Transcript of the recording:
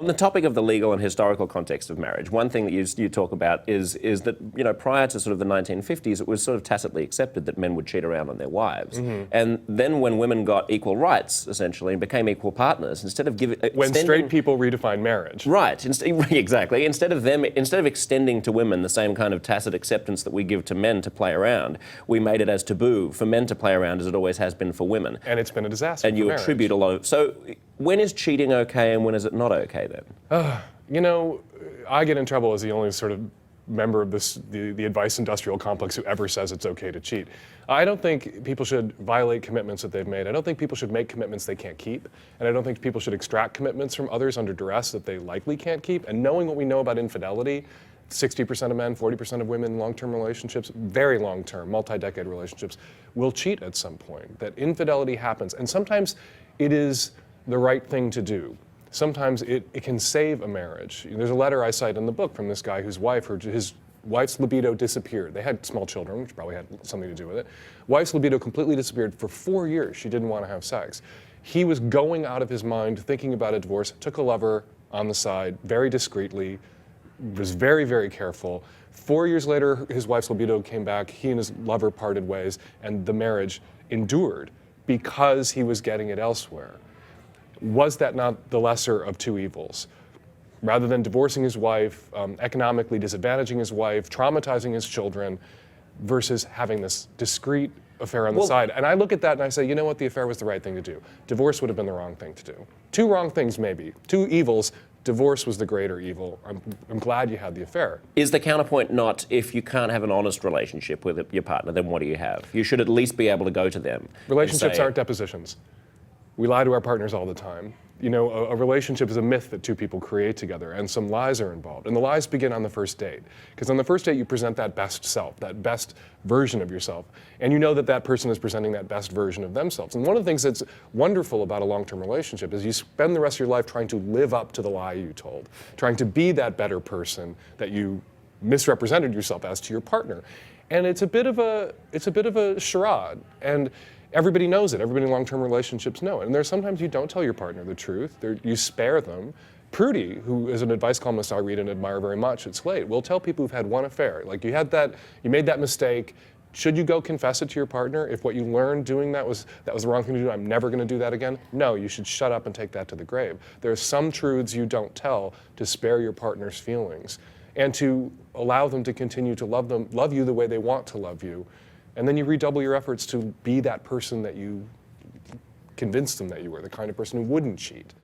On the topic of the legal and historical context of marriage, one thing that you talk about is that, you know, prior to sort of the 1950s, it was sort of tacitly accepted that men would cheat around on their wives. And then when women got equal rights, essentially, and became equal partners, instead of giving... When straight people redefined marriage. Right, exactly. Instead of extending to women the same kind of tacit acceptance that we give to men to play around, we made it as taboo for men to play around as it always has been for women. And it's been a disaster And you attribute a lot of... So when is cheating okay and when is it not okay then? You know, I get in trouble as the only sort of member of the advice industrial complex who ever says it's okay to cheat. I don't think people should violate commitments that they've made. I don't think people should make commitments they can't keep. And I don't think people should extract commitments from others under duress that they likely can't keep. And knowing what we know about infidelity, 60% of men, 40% of women in long-term relationships, very long-term, multi-decade relationships, will cheat at some point. That infidelity happens. And sometimes it is the right thing to do. Sometimes it can save a marriage. There's a letter I cite in the book from this guy whose his wife's libido disappeared. They had small children, which probably had something to do with it. Wife's libido completely disappeared. For 4 years, she didn't want to have sex. He was going out of his mind, thinking about a divorce, took a lover on the side, very discreetly, was very, very careful. 4 years later, his wife's libido came back, he and his lover parted ways, and the marriage endured because he was getting it elsewhere. Was that not the lesser of two evils? Rather than divorcing his wife, economically disadvantaging his wife, traumatizing his children, versus having this discreet affair on the side. And I look at that and I say, you know what, the affair was the right thing to do. Divorce would have been the wrong thing to do. Two wrong things maybe, two evils. Divorce was the greater evil. I'm glad you had the affair. Is the counterpoint not, if you can't have an honest relationship with your partner, then what do you have? You should at least be able to go to them. Relationships aren't depositions. We lie to our partners all the time. You know, a relationship is a myth that two people create together, and some lies are involved. And the lies begin on the first date. Because on the first date, you present that best self, that best version of yourself. And you know that that person is presenting that best version of themselves. And one of the things that's wonderful about a long-term relationship is you spend the rest of your life trying to live up to the lie you told, trying to be that better person that you misrepresented yourself as to your partner. And it's a bit of a charade. And everybody knows it. Everybody in long-term relationships know it. And there's sometimes you don't tell your partner the truth. You spare them. Prudy, who is an advice columnist I read and admire very much at Slate, will tell people who've had one affair, like you made that mistake. Should you go confess it to your partner? If what you learned doing that was the wrong thing to do, I'm never going to do that again? No, you should shut up and take that to the grave. There are some truths you don't tell to spare your partner's feelings and to allow them to continue to love you the way they want to love you. And then you redouble your efforts to be that person that you convinced them that you were, the kind of person who wouldn't cheat.